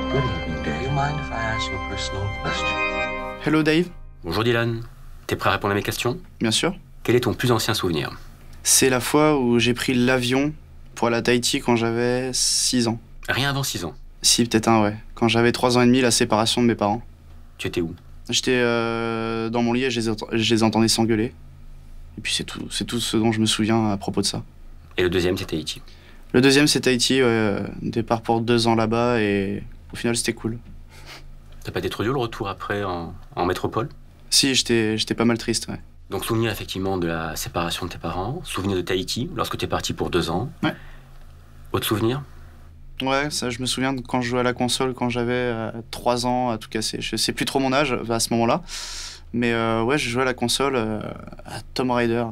Good evening, Dave. Do you mind if I ask you a personal question? Hello Dave. Bonjour Dylan, t'es prêt à répondre à mes questions? Bien sûr. Quel est ton plus ancien souvenir? C'est la fois où j'ai pris l'avion pour aller à Tahiti quand j'avais 6 ans. Rien avant 6 ans. Si, peut-être un, ouais. Quand j'avais 3 ans et demi, la séparation de mes parents. Tu étais où? J'étais dans mon lit et je les entendais s'engueuler. Et puis c'est tout ce dont je me souviens à propos de ça. Et le deuxième, c'était Tahiti. Le deuxième, c'est Tahiti, ouais. Départ pour 2 ans là-bas et au final, c'était cool. T'as pas été trop dur le retour après en métropole? Si, j'étais pas mal triste, ouais. Donc souvenir effectivement de la séparation de tes parents, souvenir de Tahiti, lorsque t'es parti pour 2 ans. Ouais. Autre souvenir? Ouais, ça, je me souviens de quand je jouais à la console, quand j'avais 3 ans, à tout casser. Je sais plus trop mon âge à ce moment-là. Mais ouais, je jouais à la console à Tomb Raider.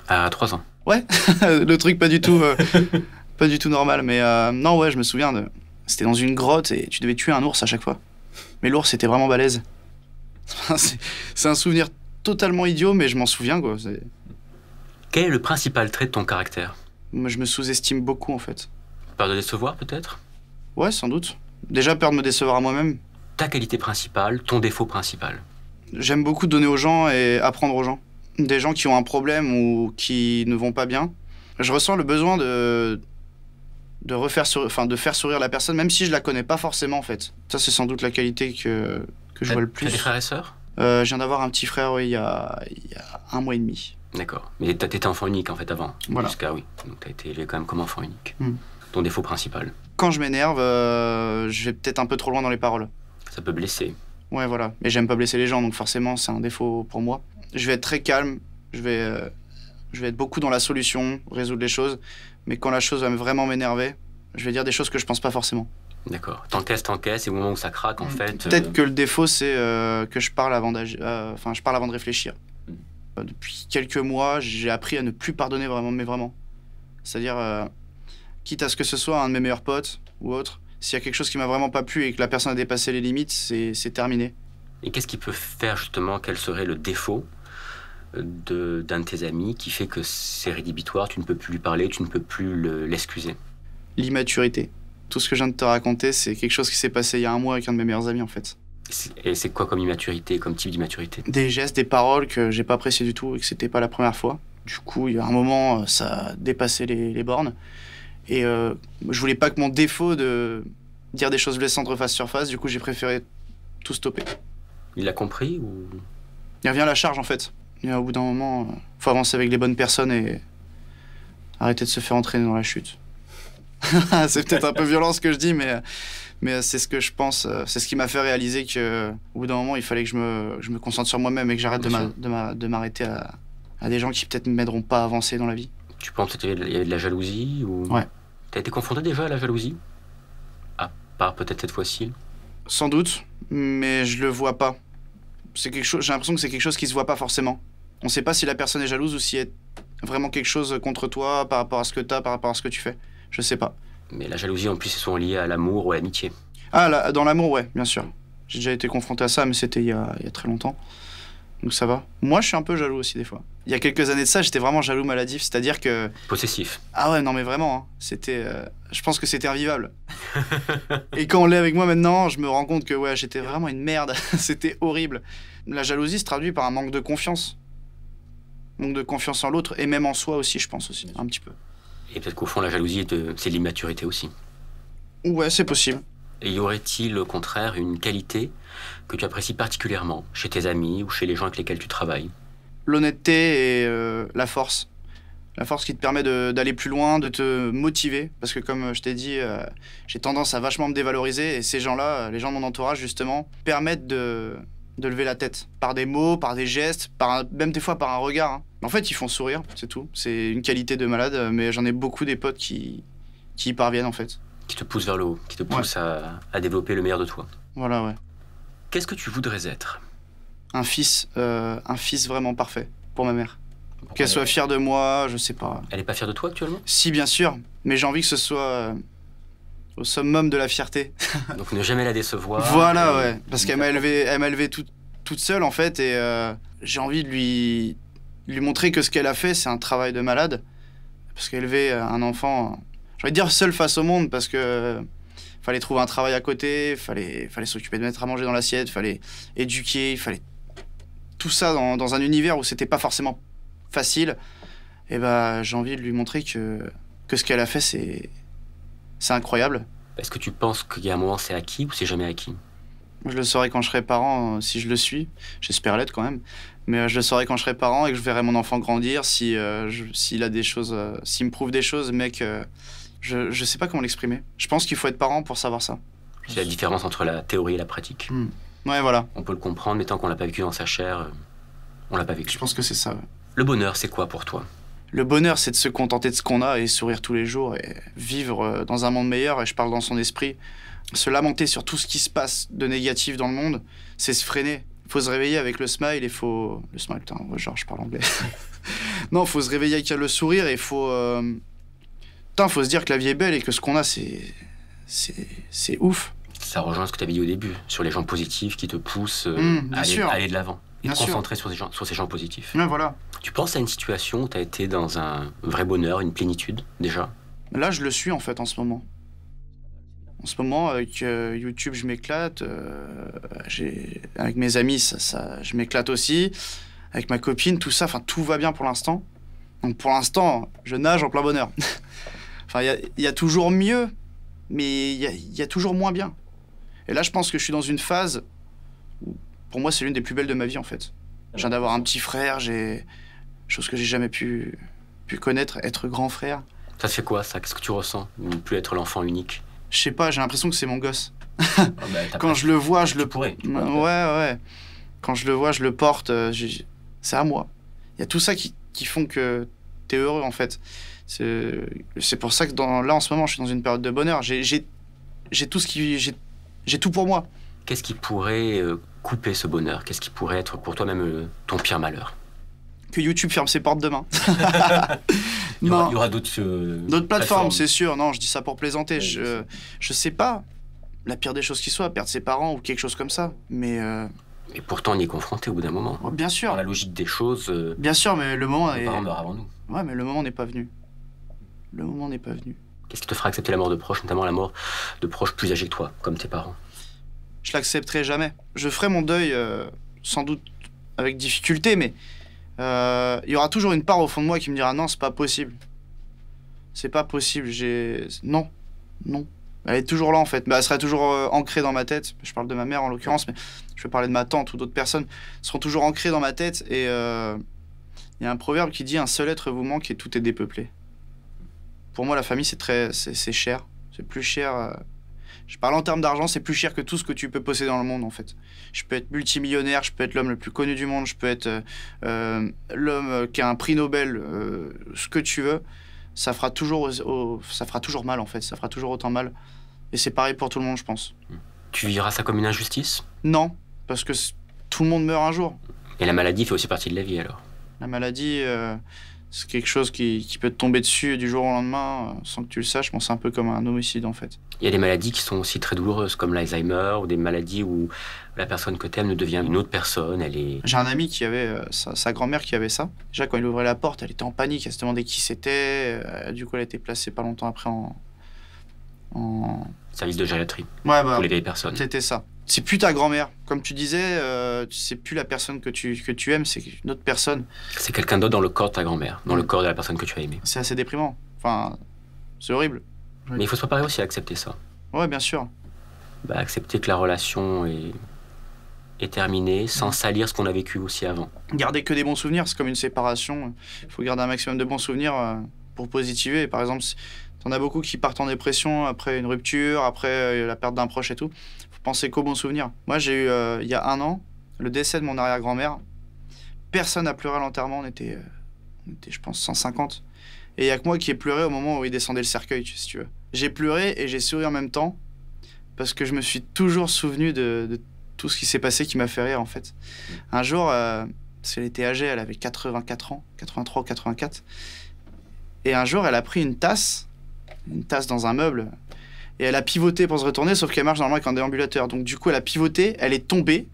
À 3 ans. Ouais, le truc pas du tout, pas du tout normal. Mais non, ouais, je me souviens de... C'était dans une grotte et tu devais tuer un ours à chaque fois. Mais l'ours, c'était vraiment balèze. C'est un souvenir totalement idiot, mais je m'en souviens, quoi. Quel est le principal trait de ton caractère? Moi, je me sous-estime beaucoup, en fait. Peur de décevoir peut-être? Ouais, sans doute. Déjà, peur de me décevoir à moi-même. Ta qualité principale, ton défaut principal? J'aime beaucoup donner aux gens et apprendre aux gens. Des gens qui ont un problème ou qui ne vont pas bien. Je ressens le besoin de faire sourire la personne, même si je la connais pas forcément, en fait. Ça, c'est sans doute la qualité que je vois le plus. T'as des frères et sœurs? Je viens d'avoir un petit frère, oui, il y a 1 mois et demi. D'accord. Mais t'étais enfant unique en fait avant. Voilà. Jusqu'à oui. Donc t'as été élevé quand même comme enfant unique. Mm. Ton défaut principal? Quand je m'énerve, je vais peut-être un peu trop loin dans les paroles. Ça peut blesser. Ouais, voilà. Et j'aime pas blesser les gens, donc forcément, c'est un défaut pour moi. Je vais être très calme, je vais être beaucoup dans la solution, résoudre les choses. Mais quand la chose va vraiment m'énerver, je vais dire des choses que je pense pas forcément. D'accord. T'encaisses, et au moment où ça craque, en fait... Peut-être que le défaut, c'est que je parle avant je parle avant de réfléchir. Depuis quelques mois, j'ai appris à ne plus pardonner vraiment, mais vraiment. C'est-à-dire, quitte à ce que ce soit un de mes meilleurs potes ou autre, s'il y a quelque chose qui m'a vraiment pas plu et que la personne a dépassé les limites, c'est terminé. Et qu'est-ce qui peut faire justement, quel serait le défaut d'un de tes amis qui fait que c'est rédhibitoire, tu ne peux plus lui parler, tu ne peux plus l'excuser? L'immaturité. Tout ce que je viens de te raconter, c'est quelque chose qui s'est passé il y a 1 mois avec un de mes meilleurs amis, en fait. Et c'est quoi comme immaturité, comme type d'immaturité? Des gestes, des paroles que j'ai pas appréciées du tout et que c'était pas la première fois. Du coup, il y a un moment, ça a dépassé les bornes. Et je voulais pas que mon défaut de dire des choses blessantes refasse surface, du coup j'ai préféré tout stopper. Il l'a compris ou... Il revient à la charge, en fait. Et au bout d'un moment, faut avancer avec les bonnes personnes et arrêter de se faire entraîner dans la chute. C'est peut-être un peu violent ce que je dis, mais c'est ce que je pense. C'est ce qui m'a fait réaliser qu'au bout d'un moment, il fallait que je me concentre sur moi-même et que j'arrête de m'arrêter à des gens qui peut-être ne m'aideront pas à avancer dans la vie. Tu penses qu'il y avait de la jalousie ou... Ouais. T'as été confronté déjà à la jalousie? À part peut-être cette fois-ci? Sans doute, mais je le vois pas. C'est quelque chose. J'ai l'impression que c'est quelque chose qui se voit pas forcément. On sait pas si la personne est jalouse ou si elle a vraiment quelque chose contre toi par rapport à ce que t'as, par rapport à ce que tu fais. Je sais pas. Mais la jalousie, en plus, c'est souvent lié à l'amour ou à l'amitié. Ah, là, dans l'amour, ouais, bien sûr. J'ai déjà été confronté à ça, mais c'était il y a très longtemps. Donc ça va. Moi, je suis un peu jaloux aussi, des fois. Il y a quelques années de ça, j'étais vraiment jaloux maladif, c'est-à-dire que... Possessif. Ah ouais, non, mais vraiment, hein. C'était... je pense que c'était invivable. Et quand on l'est avec moi maintenant, je me rends compte que, ouais, j'étais vraiment une merde. C'était horrible. La jalousie se traduit par un manque de confiance. Manque de confiance en l'autre, et même en soi aussi, je pense aussi, un petit peu. Et peut-être qu'au fond, la jalousie, c'est l'immaturité aussi. Ouais, c'est possible. Et y aurait-il, au contraire, une qualité que tu apprécies particulièrement chez tes amis ou chez les gens avec lesquels tu travailles? L'honnêteté et la force. La force qui te permet d'aller plus loin, de te motiver. Parce que comme je t'ai dit, j'ai tendance à vachement me dévaloriser. Et ces gens-là, les gens de mon entourage, justement, permettent de lever la tête. Par des mots, par des gestes, même des fois par un regard. Hein. En fait, ils font sourire, c'est tout. C'est une qualité de malade, mais j'en ai beaucoup des potes qui y parviennent, en fait. Qui te poussent vers le haut, qui te poussent à développer le meilleur de toi. Voilà, ouais. Qu'est-ce que tu voudrais être? Un fils vraiment parfait pour ma mère. Qu'elle soit fière de moi, je sais pas. Elle est pas fière de toi actuellement? Si, bien sûr, mais j'ai envie que ce soit au summum de la fierté. Donc ne jamais la décevoir. Voilà, ouais. Parce qu'elle m'a élevé toute seule, en fait, et j'ai envie de lui montrer que ce qu'elle a fait, c'est un travail de malade. Parce qu'élever un enfant, j'ai envie de dire seul face au monde, parce que fallait trouver un travail à côté, fallait s'occuper de mettre à manger dans l'assiette, fallait éduquer, il fallait tout ça dans un univers où c'était pas forcément facile. Et bah, j'ai envie de lui montrer que ce qu'elle a fait, c'est incroyable. Est-ce que tu penses qu'il y a un moment c'est acquis ou c'est jamais acquis? Je le saurai quand je serai parent, si je le suis. J'espère l'être quand même. Mais je le saurai quand je serai parent et que je verrai mon enfant grandir. S'il a des choses, s'il me prouve des choses, mec, je sais pas comment l'exprimer. Je pense qu'il faut être parent pour savoir ça. C'est la différence entre la théorie et la pratique. Ouais, voilà. On peut le comprendre, mais tant qu'on l'a pas vécu dans sa chair, on l'a pas vécu. Je pense que c'est ça. Ouais. Le bonheur, c'est quoi pour toi? Le bonheur, c'est de se contenter de ce qu'on a et sourire tous les jours et vivre dans un monde meilleur. Et je parle dans son esprit. Se lamenter sur tout ce qui se passe de négatif dans le monde, c'est se freiner. Il faut se réveiller avec le smile et faut... Le smile, putain, genre, je parle anglais. Non, il faut se réveiller avec le sourire et il faut... Putain, faut se dire que la vie est belle et que ce qu'on a, c'est ouf. Ça rejoint ce que tu avais dit au début, sur les gens positifs qui te poussent à aller de l'avant. Et te concentrer sur ces gens positifs. Ouais, voilà. Tu penses à une situation où tu as été dans un vrai bonheur, une plénitude, déjà? Là, je le suis, en fait, en ce moment. En ce moment, avec YouTube, je m'éclate. Avec mes amis, je m'éclate aussi. Avec ma copine, tout ça, enfin, tout va bien pour l'instant. Donc, pour l'instant, je nage en plein bonheur. Enfin, il y a toujours mieux, mais il y a toujours moins bien. Et là, je pense que je suis dans une phase où, pour moi, c'est l'une des plus belles de ma vie, en fait. Je viens d'avoir un petit frère, chose que j'ai jamais pu connaître, être grand frère. Ça te fait quoi, ça? Qu'est-ce que tu ressens? Ne plus être l'enfant unique? Je sais pas, j'ai l'impression que c'est mon gosse. Quand je le vois, je le... pourrais. Ouais. Quand je le vois, je le porte, c'est à moi. Il y a tout ça qui font que t'es heureux, en fait. C'est pour ça que là, en ce moment, je suis dans une période de bonheur. J'ai tout pour moi. Qu'est-ce qui pourrait couper ce bonheur? Qu'est-ce qui pourrait être pour toi même ton pire malheur? Que YouTube ferme ses portes demain. Il y aura d'autres plateformes, c'est sûr. Non, je dis ça pour plaisanter. Oui, je sais pas la pire des choses qui soit, perdre ses parents ou quelque chose comme ça. Mais pourtant, on y est confronté au bout d'un moment. Bien sûr. Dans la logique des choses. Bien sûr, mais le moment nos parents meurent avant nous. Ouais, mais le moment n'est pas venu. Le moment n'est pas venu. Qu'est-ce qui te fera accepter la mort de proches, notamment la mort de proches plus âgés que toi, comme tes parents? Je l'accepterai jamais. Je ferai mon deuil, sans doute avec difficulté, mais il y aura toujours une part au fond de moi qui me dira non, c'est pas possible. C'est pas possible. Non. Elle est toujours là, en fait. Elle serait toujours ancrée dans ma tête. Je parle de ma mère, en l'occurrence, mais je peux parler de ma tante ou d'autres personnes. Elles seront toujours ancrées dans ma tête. Et il y a un proverbe qui dit « Un seul être vous manque et tout est dépeuplé ». Pour moi, la famille, c'est cher. C'est plus cher... Je parle en termes d'argent, c'est plus cher que tout ce que tu peux posséder dans le monde, en fait. Je peux être multimillionnaire, je peux être l'homme le plus connu du monde, je peux être l'homme qui a un prix Nobel, ce que tu veux. Ça fera toujours mal, en fait. Ça fera toujours autant mal. Et c'est pareil pour tout le monde, je pense. Tu vivras ça comme une injustice? Non, parce que tout le monde meurt un jour. Et la maladie fait aussi partie de la vie, alors? La maladie, c'est quelque chose qui peut te tomber dessus du jour au lendemain, sans que tu le saches. Bon, c'est un peu comme un homicide, en fait. Il y a des maladies qui sont aussi très douloureuses, comme l'Alzheimer, ou des maladies où la personne que t'aimes ne devient une autre personne, J'ai un ami qui avait sa grand-mère qui avait ça. Déjà, quand il ouvrait la porte, elle était en panique, elle se demandait qui c'était. Du coup, elle a été placée pas longtemps après en... service de gériatrie, ouais, pour les vieilles personnes. C'était ça. C'est plus ta grand-mère. Comme tu disais, c'est plus la personne que tu aimes, c'est une autre personne. C'est quelqu'un d'autre dans le corps de ta grand-mère, dans le corps de la personne que tu as aimée. C'est assez déprimant. Enfin, c'est horrible. Mais il faut se préparer aussi à accepter ça. Ouais, bien sûr. Accepter que la relation est terminée, sans salir ce qu'on a vécu aussi avant. Garder que des bons souvenirs, c'est comme une séparation. Il faut garder un maximum de bons souvenirs pour positiver. Par exemple, t'en as beaucoup qui partent en dépression après une rupture, après la perte d'un proche et tout. Faut penser qu'aux bons souvenirs. Moi, j'ai eu, il y a 1 an, le décès de mon arrière-grand-mère. Personne n'a pleuré à l'enterrement, on était, je pense, 150. Et il y a que moi qui ai pleuré au moment où il descendait le cercueil, si tu veux. J'ai pleuré et j'ai souri en même temps, parce que je me suis toujours souvenu de tout ce qui s'est passé qui m'a fait rire, en fait. Un jour, parce qu'elle était âgée, elle avait 84 ans, 83 ou 84. Et un jour, elle a pris une tasse dans un meuble, et elle a pivoté pour se retourner, sauf qu'elle marche normalement avec un déambulateur. Donc du coup, elle a pivoté, elle est tombée.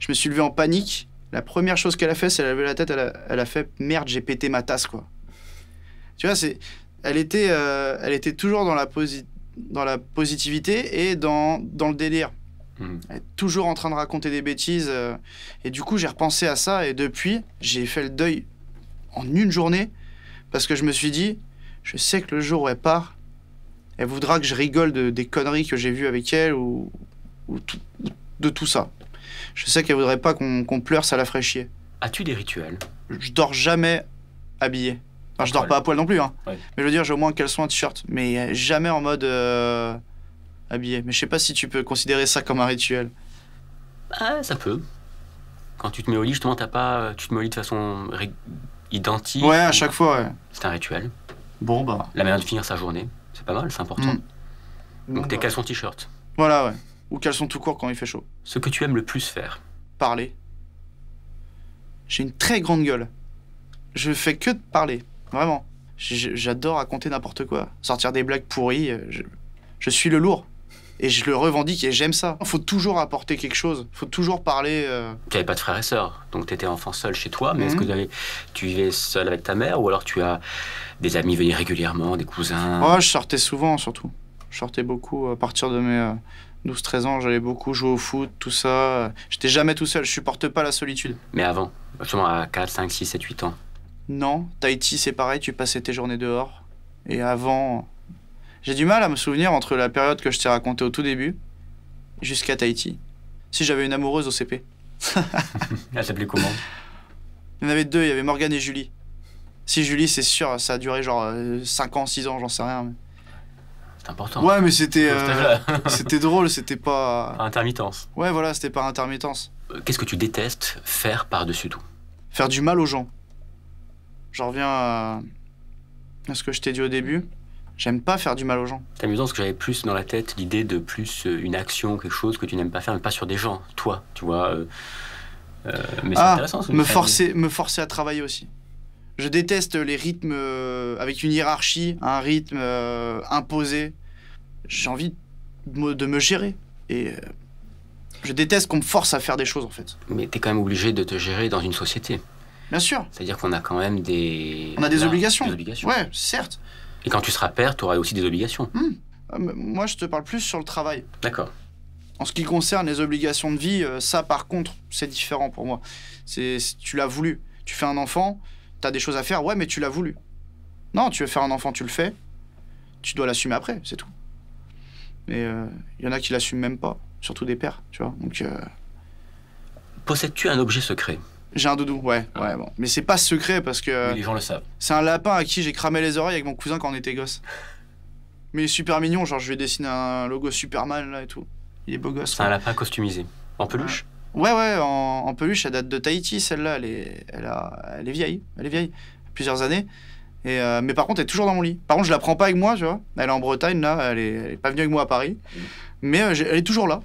Je me suis levé en panique. La première chose qu'elle a fait, c'est elle a levé la tête, elle a fait « Merde, j'ai pété ma tasse, quoi ». Tu vois, elle était toujours dans la dans la positivité et dans le délire. Être toujours en train de raconter des bêtises. Et du coup, j'ai repensé à ça. Et depuis, j'ai fait le deuil en une journée. Parce que je me suis dit, je sais que le jour où elle part, elle voudra que je rigole des conneries que j'ai vues avec elle ou de tout ça. Je sais qu'elle voudrait pas qu'on pleure, ça la ferait chier. As-tu des rituels? Je dors jamais habillé. Enfin, je dors pas à poil non plus, hein. Ouais. Mais je veux dire, j'ai au moins un caleçon, un t-shirt. Mais jamais en mode habillé. Mais je sais pas si tu peux considérer ça comme un rituel. Ah, ça peut. Quand tu te mets au lit, justement, tu te mets au lit de façon identique. Ouais, à chaque fois, ouais. C'est un rituel. Bon, bah. La manière de finir sa journée, c'est pas mal, c'est important. Donc tes bah. caleçons t-shirt. Voilà, ouais. Ou caleçon tout court quand il fait chaud. Ce que tu aimes le plus faire? Parler. J'ai une très grande gueule. Je fais que de parler. Vraiment. J'adore raconter n'importe quoi. Sortir des blagues pourries. Je suis le lourd. Et je le revendique et j'aime ça. Faut toujours apporter quelque chose. Faut toujours parler. Tu n'avais pas de frères et sœurs, donc tu étais enfant seul chez toi. Mais est-ce que tu vivais seul avec ta mère ou alors tu as des amis venir régulièrement, des cousins? Ouais, je sortais souvent surtout. Je sortais beaucoup. À partir de mes 12-13 ans, j'allais beaucoup jouer au foot, tout ça. J'étais jamais tout seul. Je supporte pas la solitude. Mais avant, justement à 4, 5, 6, 7, 8 ans? Non, Tahiti c'est pareil, tu passais tes journées dehors. Et avant, j'ai du mal à me souvenir entre la période que je t'ai racontée au tout début jusqu'à Tahiti. Si j'avais une amoureuse au CP. Elle s'appelait comment? Il y en avait deux, il y avait Morgane et Julie. Si Julie, c'est sûr, ça a duré genre 5 ans, 6 ans, j'en sais rien. Mais... C'est important. Ouais, mais c'était c'était drôle, c'était pas... Par intermittence. Ouais, voilà, c'était par intermittence. Qu'est-ce que tu détestes faire par-dessus tout? Faire du mal aux gens. J'en reviens à ce que je t'ai dit au début. J'aime pas faire du mal aux gens. C'est amusant parce que j'avais plus dans la tête l'idée de plus une action, quelque chose que tu n'aimes pas faire, mais pas sur des gens, toi, tu vois. Mais c'est intéressant. Me forcer à travailler aussi. Je déteste les rythmes avec une hiérarchie, un rythme imposé. J'ai envie de me gérer. Et je déteste qu'on me force à faire des choses, en fait. Mais t'es quand même obligé de te gérer dans une société. Bien sûr. C'est-à-dire qu'on a quand même des... On a des obligations. Des obligations. Ouais, certes. Et quand tu seras père, tu auras aussi des obligations. Moi, je te parle plus sur le travail. D'accord. En ce qui concerne les obligations de vie, ça, par contre, c'est différent pour moi. Tu l'as voulu. Tu fais un enfant, t'as des choses à faire, ouais, mais tu l'as voulu. Non, tu veux faire un enfant, tu le fais. Tu dois l'assumer après, c'est tout. Mais il y en a qui l'assument même pas, surtout des pères, tu vois. Donc, possèdes-tu un objet secret? J'ai un doudou, ouais, bon. Mais c'est pas secret parce que... Oui, les gens le savent. C'est un lapin à qui j'ai cramé les oreilles avec mon cousin quand on était gosse. Mais il est super mignon, genre je lui ai dessiné un logo Superman là et tout. Il est beau gosse. C'est un lapin customisé. En peluche? Ouais, en peluche, elle date de Tahiti, celle-là, elle est vieille. Elle est vieille. Plusieurs années. Et, mais par contre, elle est toujours dans mon lit. Par contre, je la prends pas avec moi, tu vois. Elle est en Bretagne, là, elle est pas venue avec moi à Paris. Mais elle est toujours là.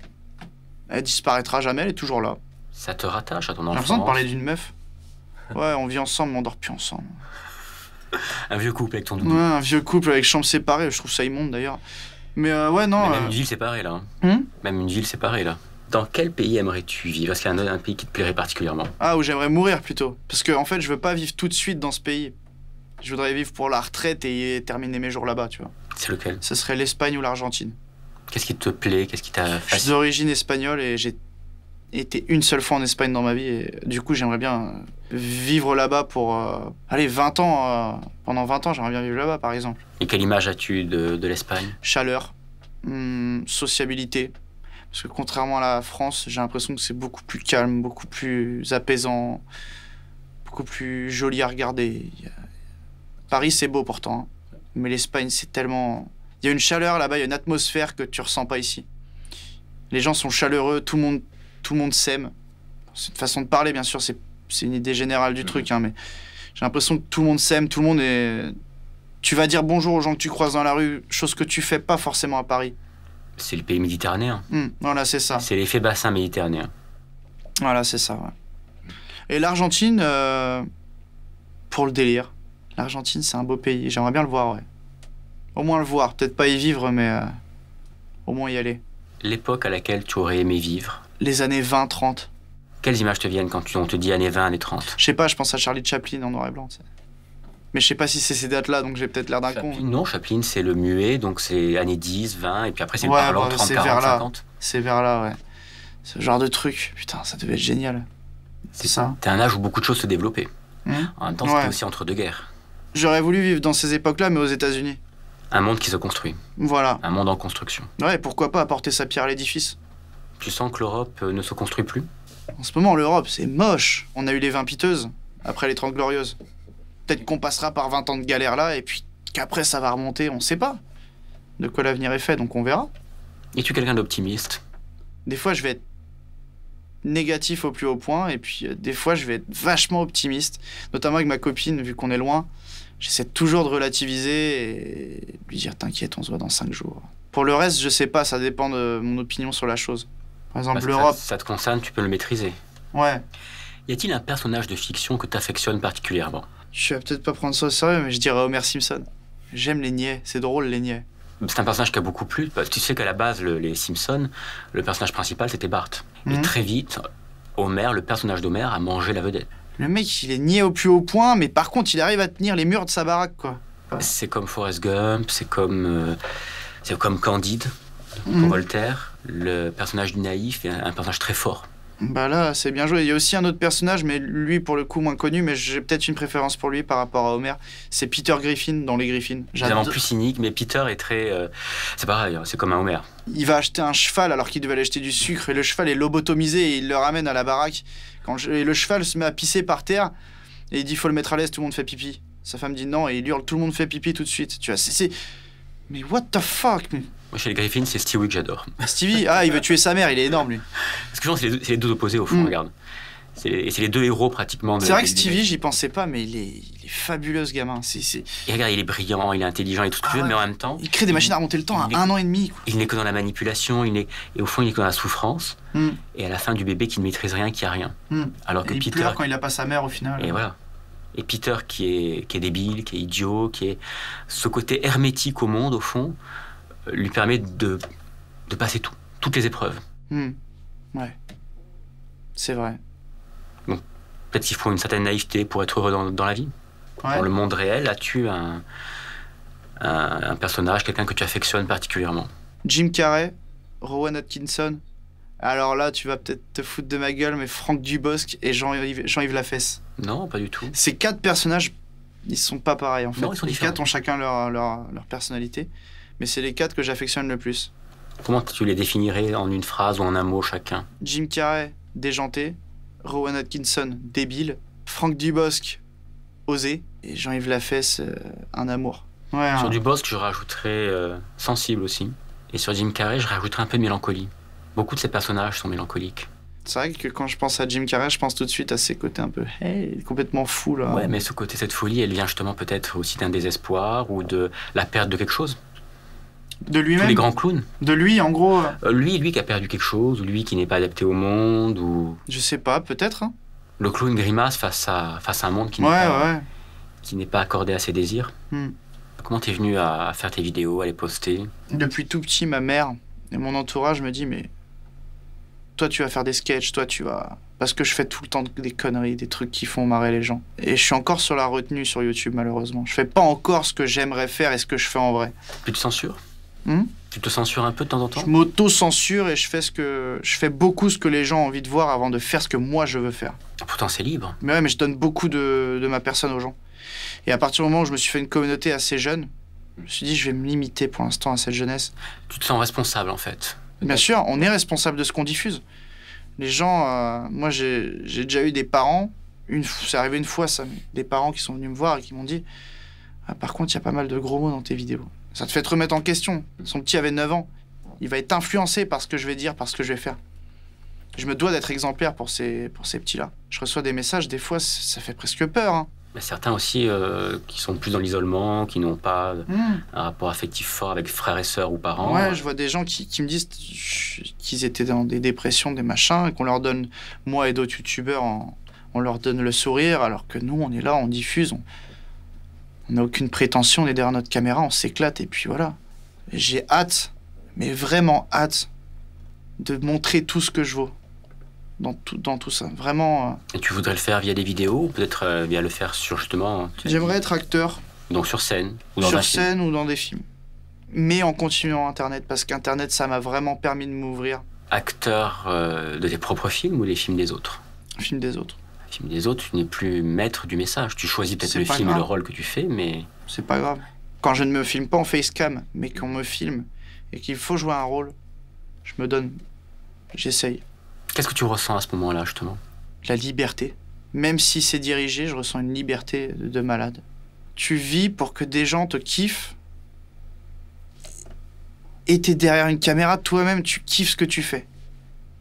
Elle disparaîtra jamais, elle est toujours là. Ça te rattache à ton enfance. J'ai l'impression de parler d'une meuf. Ouais, on vit ensemble, mais on dort plus ensemble. Un vieux couple avec ton doudou. Ouais, un vieux couple avec chambre séparée, je trouve ça immonde d'ailleurs. Mais ouais, non. Mais même une ville séparée là. Même une ville séparée là. Dans quel pays aimerais-tu vivre? Est-ce qu'il y a un pays qui te plairait particulièrement? Ah, où j'aimerais mourir plutôt. Parce que en fait, je veux pas vivre tout de suite dans ce pays. Je voudrais vivre pour la retraite et terminer mes jours là-bas, tu vois. C'est lequel? Ce serait l'Espagne ou l'Argentine. Qu'est-ce qui te plaît? Qu'est-ce qui t'a fasciné? Je suis d'origine espagnole et j'ai été une seule fois en Espagne dans ma vie. Et du coup, j'aimerais bien vivre là-bas pour... 20 ans. Pendant 20 ans, j'aimerais bien vivre là-bas, par exemple. Et quelle image as-tu de l'Espagne? Chaleur, sociabilité. Parce que contrairement à la France, j'ai l'impression que c'est beaucoup plus calme, beaucoup plus apaisant, beaucoup plus joli à regarder. Paris, c'est beau pourtant, hein. Mais l'Espagne, c'est tellement... Il y a une chaleur là-bas, il y a une atmosphère que tu ressens pas ici. Les gens sont chaleureux, tout le monde s'aime. C'est une façon de parler, bien sûr, c'est une idée générale du truc, hein, mais j'ai l'impression que tout le monde s'aime, tout le monde est... Tu vas dire bonjour aux gens que tu croises dans la rue, chose que tu fais pas forcément à Paris. C'est le pays méditerranéen. Voilà, c'est ça. C'est l'effet bassin méditerranéen. Voilà, c'est ça, ouais. Et l'Argentine, pour le délire. L'Argentine, c'est un beau pays. J'aimerais bien le voir, ouais. Au moins le voir. Peut-être pas y vivre, mais au moins y aller. L'époque à laquelle tu aurais aimé vivre? Les années 20-30. Quelles images te viennent quand on te dit années 20, années 30? Je sais pas, je pense à Charlie Chaplin en noir et blanc, tu sais. Mais je sais pas si c'est ces dates-là, donc j'ai peut-être l'air d'un con. Non, Chaplin, c'est le muet, donc c'est années 10, 20, et puis après, c'est le Ouais, parlant, bah, 30, c'est 40, vers là. 50. C'est vers là, ouais. Ce genre de truc, putain, ça devait être génial. C'est ça. C'était un âge où beaucoup de choses se développaient. En même temps, c'était Ouais. aussi entre deux guerres. J'aurais voulu vivre dans ces époques-là, mais aux États-Unis. Un monde qui se construit, Voilà. un monde en construction. Ouais, pourquoi pas apporter sa pierre à l'édifice. Tu sens que l'Europe ne se construit plus? En ce moment, l'Europe, c'est moche. On a eu les 20 piteuses, après les 30 glorieuses. Peut-être qu'on passera par 20 ans de galère là, et puis qu'après ça va remonter, on sait pas. De quoi l'avenir est fait, donc on verra. Es-tu quelqu'un d'optimiste? Des fois, je vais être négatif au plus haut point, et puis des fois, je vais être vachement optimiste. Notamment avec ma copine, vu qu'on est loin. J'essaie toujours de relativiser et de lui dire t'inquiète, on se voit dans 5 jours. Pour le reste, je sais pas, ça dépend de mon opinion sur la chose. Par exemple, Parce que l'Europe. ça te concerne, tu peux le maîtriser. Ouais. Y a-t-il un personnage de fiction que tu affectionnes particulièrement? Je vais peut-être pas prendre ça au sérieux, mais je dirais Homer Simpson. J'aime les niais, c'est drôle les niais. C'est un personnage qui a beaucoup plu. Parce que tu sais qu'à la base, les Simpsons, le personnage principal, c'était Bart. Et très vite, Homer, le personnage d'Homer, a mangé la vedette. Le mec, il est niais au plus haut point, mais par contre, il arrive à tenir les murs de sa baraque, quoi. C'est comme Forrest Gump, c'est comme Candide, pour Voltaire. Le personnage du naïf est un personnage très fort. Bah là, c'est bien joué. Il y a aussi un autre personnage, mais lui, pour le coup, moins connu, mais j'ai peut-être une préférence pour lui par rapport à Homer. C'est Peter Griffin dans Les Griffins. Évidemment plus cynique, mais Peter est très... c'est pareil, hein, c'est comme un Homer. Il va acheter un cheval alors qu'il devait aller acheter du sucre, et le cheval est lobotomisé, et il le ramène à la baraque. Et le cheval se met à pisser par terre, et il dit faut le mettre à l'aise, tout le monde fait pipi. Sa femme dit non, et il hurle tout le monde fait pipi tout de suite. Tu vois, Mais what the fuck? Moi, chez les Griffins, c'est Stewie que j'adore. Stevie, il veut tuer sa mère, il est énorme, lui. Parce que je pense que c'est les deux opposés, au fond, regarde. Et c'est les deux héros, pratiquement. C'est vrai que Stevie, j'y pensais pas, mais il est fabuleux, ce gamin. Et regarde, il est brillant, il est intelligent et tout ce que tu veux, mais en même temps... Il crée des machines à remonter le temps à 1 an et demi. Quoi. Il n'est que dans la manipulation, et au fond, il est que dans la souffrance. Et à la fin du bébé qui ne maîtrise rien, qui a rien. Alors que il Peter... pleure quand il a pas sa mère, au final. Et voilà. Et Peter, qui est débile, qui est idiot, qui est... Ce côté hermétique au monde, au fond, lui permet de passer toutes les épreuves. Ouais. C'est vrai. Bon, peut-être qu'il faut une certaine naïveté pour être heureux dans la vie. Ouais. Dans le monde réel, as-tu un personnage, quelqu'un que tu affectionnes particulièrement? Jim Carrey, Rowan Atkinson. Alors là, tu vas peut-être te foutre de ma gueule, mais Franck Dubosc et Jean-Yves Lafesse. Non, pas du tout. Ces 4 personnages, ils sont pas pareils en fait. Non, ils sont les différents. 4 ont chacun leur personnalité, mais c'est les 4 que j'affectionne le plus. Comment tu les définirais en une phrase ou en un mot chacun? Jim Carrey, déjanté. Rowan Atkinson, débile. Franck Dubosc, osé. Et Jean-Yves Lafesse, un amour. Ouais, Sur Dubosc, je rajouterais sensible aussi. Et sur Jim Carrey, je rajouterais un peu de mélancolie. Beaucoup de ces personnages sont mélancoliques. C'est vrai que quand je pense à Jim Carrey, je pense tout de suite à ses côtés un peu complètement fou là. Ouais, mais cette folie, elle vient justement peut-être aussi d'un désespoir ou de la perte de quelque chose. De lui-même. Tous les grands clowns. De lui, en gros. Lui qui a perdu quelque chose, ou lui qui n'est pas adapté au monde, ou Je sais pas, peut-être. Hein. le clown grimace face à un monde qui n'est pas accordé à ses désirs. Comment t'es venu à faire tes vidéos, à les poster? Depuis tout petit, ma mère et mon entourage me disent mais toi tu vas faire des sketchs, toi tu vas... Parce que je fais tout le temps des conneries, des trucs qui font marrer les gens. Et je suis encore sur la retenue sur YouTube malheureusement. Je fais pas encore ce que j'aimerais faire et ce que je fais en vrai. Tu te censures? Tu te censures un peu de temps en temps? Je m'auto-censure et je fais beaucoup ce que les gens ont envie de voir avant de faire ce que moi je veux faire. Pourtant c'est libre. Mais ouais, mais je donne beaucoup de ma personne aux gens. Et à partir du moment où je me suis fait une communauté assez jeune, je me suis dit je vais me limiter pour l'instant à cette jeunesse. Tu te sens responsable en fait? Bien sûr, on est responsable de ce qu'on diffuse. Les gens, moi j'ai déjà eu des parents, c'est arrivé une fois ça, des parents qui sont venus me voir et qui m'ont dit par contre il y a pas mal de gros mots dans tes vidéos. Ça te fait te remettre en question. Son petit avait 9 ans. Il va être influencé par ce que je vais dire, par ce que je vais faire. Je me dois d'être exemplaire pour ces petits-là. Je reçois des messages, des fois, ça fait presque peur. Hein. Mais certains aussi qui sont plus dans l'isolement, qui n'ont pas un rapport affectif fort avec frères et sœurs ou parents. Ouais, je vois des gens qui me disent qu'ils étaient dans des dépressions, des machins, et qu'on leur donne, moi et d'autres youtubeurs, on leur donne le sourire, alors que nous, on est là, on diffuse, on n'a aucune prétention, on est derrière notre caméra, on s'éclate, et puis voilà. J'ai hâte, mais vraiment hâte, de montrer tout ce que je vaux. dans tout ça. Vraiment. Et tu voudrais le faire via des vidéos ou peut-être via le faire sur justement... J'aimerais être acteur. Donc sur scène ou dans Sur un film. scène ou dans des films. Mais en continuant Internet, parce qu'Internet, ça m'a vraiment permis de m'ouvrir. Acteur de tes propres films ou les films des autres? Film des autres. Les films des autres, tu n'es plus maître du message. Tu choisis peut-être C'est le pas film et grave. le rôle que tu fais, mais... C'est pas grave. Quand je ne me filme pas en facecam, mais qu'on me filme et qu'il faut jouer un rôle, je me donne. J'essaye. Qu'est-ce que tu ressens à ce moment-là, justement? La liberté. Même si c'est dirigé, je ressens une liberté de malade. Tu vis pour que des gens te kiffent. Et t'es derrière une caméra, toi-même, tu kiffes ce que tu fais.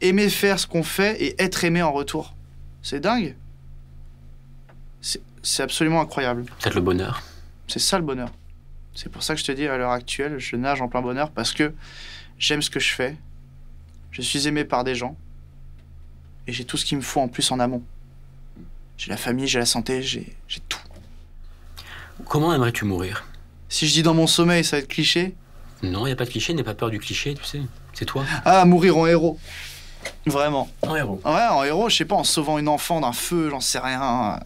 Aimer faire ce qu'on fait et être aimé en retour. C'est dingue. C'est absolument incroyable. Peut-être le bonheur. C'est ça le bonheur. C'est pour ça que je te dis, à l'heure actuelle, je nage en plein bonheur parce que j'aime ce que je fais. Je suis aimé par des gens. Et j'ai tout ce qu'il me faut en plus en amont. J'ai la famille, j'ai la santé, j'ai tout. Comment aimerais-tu mourir? Si je dis dans mon sommeil, ça va être cliché. Non, il n'y a pas de cliché, n'aie pas peur du cliché, tu sais. C'est toi. Ah, mourir en héros. Vraiment. En héros. Ouais, en héros, je sais pas, en sauvant une enfant d'un feu, j'en sais rien.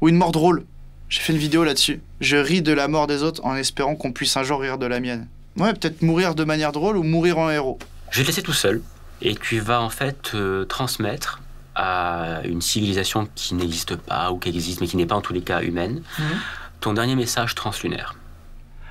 Ou une mort drôle. J'ai fait une vidéo là-dessus. Je ris de la mort des autres en espérant qu'on puisse un jour rire de la mienne. Ouais, peut-être mourir de manière drôle ou mourir en héros. Je vais te laisser tout seul et tu vas en fait transmettre à une civilisation qui n'existe pas ou qui existe mais qui n'est pas en tous les cas humaine ton dernier message translunaire.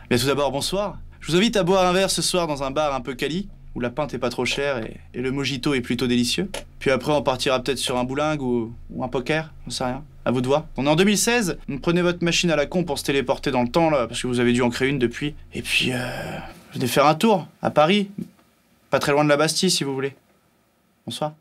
Bien, tout d'abord, bonsoir. Je vous invite à boire un verre ce soir dans un bar un peu quali, où la pinte est pas trop chère et le mojito est plutôt délicieux. Puis après, on partira peut-être sur un bowling ou un poker, j'en sais rien. À vous de voir. On est en 2016, donc prenez votre machine à la con pour se téléporter dans le temps, là, parce que vous avez dû en créer une depuis. Et puis, venez faire un tour, à Paris. Pas très loin de la Bastille, si vous voulez. Bonsoir.